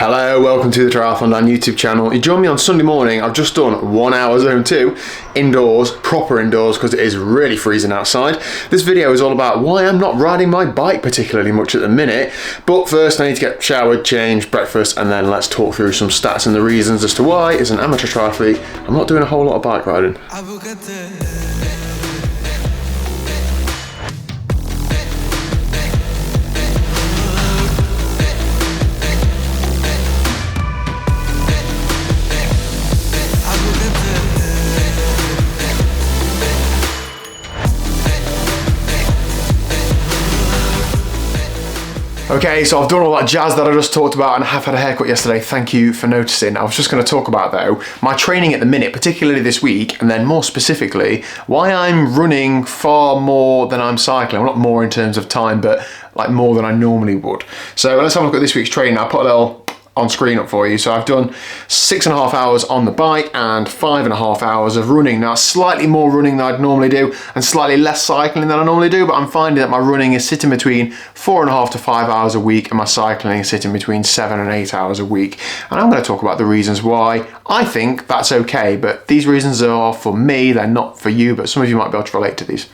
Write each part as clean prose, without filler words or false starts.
Hello, welcome to the TriathlonDan YouTube channel. You join me on Sunday morning. I've just done 1 hour zone 2 indoors, proper indoors, because it is really freezing outside. This video is all about why I'm not riding my bike particularly much at the minute. But first I need to get showered, changed, breakfast, and then let's talk through some stats and the reasons as to why, as an amateur triathlete, I'm not doing a whole lot of bike riding. Okay, so I've done all that jazz that I just talked about and I have had a haircut yesterday. Thank you for noticing. I was just going to talk about, though, my training at the minute, particularly this week, and then more specifically, why I'm running far more than I'm cycling. Well, not more in terms of time, but like more than I normally would. So let's have a look at this week's training. I'll put a little on screen up for you. So I've done 6.5 hours on the bike and 5.5 hours of running. Now, slightly more running than I'd normally do and slightly less cycling than I normally do, but I'm finding that my running is sitting between 4.5 to 5 hours a week and my cycling is sitting between 7 and 8 hours a week. And I'm going to talk about the reasons why I think that's okay, but these reasons are for me, they're not for you, but some of you might be able to relate to these.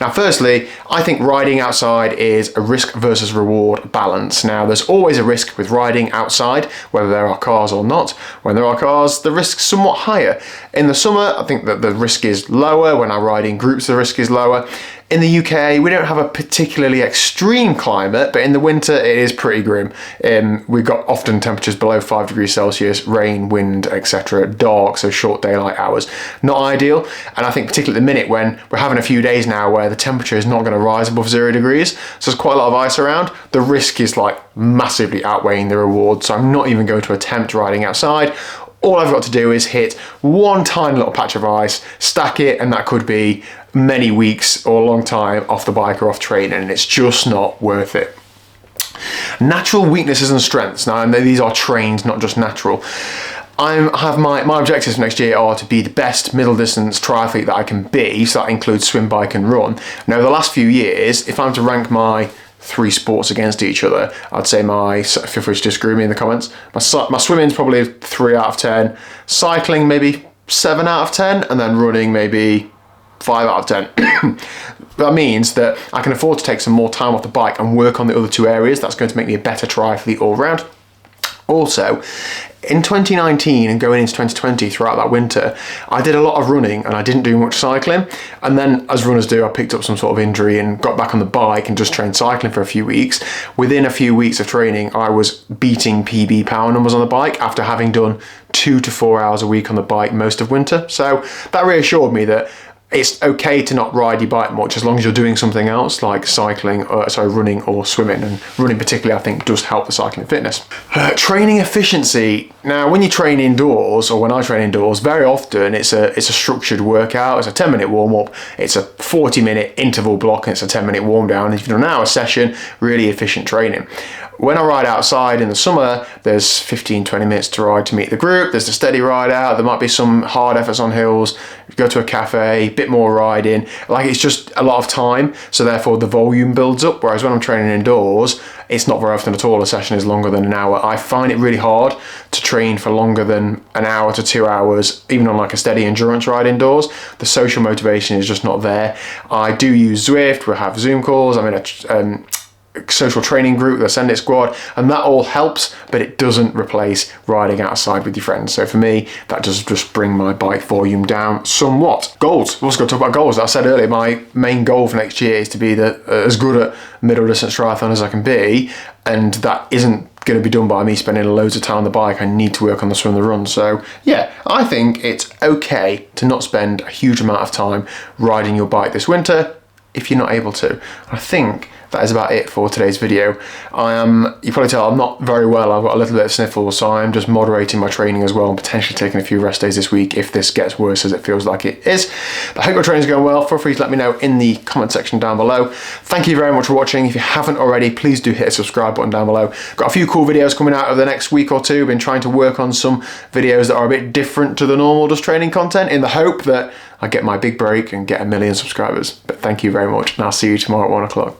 Now, firstly, I think riding outside is a risk versus reward balance. Now, there's always a risk with riding outside, whether there are cars or not. When there are cars, the risk's somewhat higher. In the summer, I think that the risk is lower. When I ride in groups, the risk is lower. In the UK, we don't have a particularly extreme climate, but in the winter, it is pretty grim. We've got often temperatures below 5 degrees Celsius, rain, wind, etc., dark, so short daylight hours. Not ideal, and I think particularly at the minute when we're having a few days now where the temperature is not going to rise above 0 degrees, so there's quite a lot of ice around, the risk is like massively outweighing the reward, so I'm not even going to attempt riding outside. All I've got to do is hit one tiny little patch of ice, stack it, and that could be many weeks or a long time off the bike or off training, and it's just not worth it. Natural weaknesses and strengths. Now, these are trained, not just natural. I have my objectives for next year are to be the best middle distance triathlete that I can be, so that includes swim, bike and run. Now, the last few years, if I'm to rank my 3 sports against each other, I'd say feel free to disagree with me in the comments, my swimming's probably 3 out of 10, cycling maybe 7 out of 10, and then running maybe 5 out of 10. That means that I can afford to take some more time off the bike and work on the other 2 areas. That's going to make me a better triathlete all round. Also, in 2019 and going into 2020 throughout that winter, I did a lot of running and I didn't do much cycling. And then, as runners do, I picked up some sort of injury and got back on the bike and just trained cycling for a few weeks. Within a few weeks of training, I was beating PB power numbers on the bike after having done 2 to 4 hours a week on the bike most of winter. So that reassured me that it's okay to not ride your bike much as long as you're doing something else like running or swimming, and running particularly I think does help the cycling fitness. Training efficiency. Now, when you train indoors, or when I train indoors, very often it's a structured workout. It's a 10-minute warm-up, it's a 40-minute interval block, and it's a 10-minute warm-down. If you've done an hour session, really efficient training. When I ride outside in the summer, there's 15-20 minutes to ride to meet the group. There's the steady ride out. There might be some hard efforts on hills. Go to a cafe, bit more riding. Like, it's just a lot of time, so therefore the volume builds up. Whereas when I'm training indoors, it's not very often at all a session is longer than an hour. I find it really hard to train for longer than an hour to 2 hours, even on like a steady endurance ride indoors. The social motivation is just not there. I do use Zwift. We have Zoom calls. I'm in a social training group, the Send It Squad, and that all helps, but it doesn't replace riding outside with your friends. So for me, that does just bring my bike volume down somewhat. Goals. We're also going to talk about goals. As I said earlier, my main goal for next year is to be as good at middle distance triathlon as I can be, and that isn't going to be done by me spending loads of time on the bike. I need to work on the swim and the run. So yeah, I think it's okay to not spend a huge amount of time riding your bike this winter if you're not able to. I think that is about it for today's video. You probably tell I'm not very well. I've got a little bit of sniffles, so I'm just moderating my training as well and potentially taking a few rest days this week if this gets worse, as it feels like it is. But I hope your training's going well. Feel free to let me know in the comment section down below. Thank you very much for watching. If you haven't already, please do hit the subscribe button down below. Got a few cool videos coming out over the next week or two. Been trying to work on some videos that are a bit different to the normal just training content, in the hope that I get my big break and get 1 million subscribers. But thank you very much, and I'll see you tomorrow at 1 o'clock.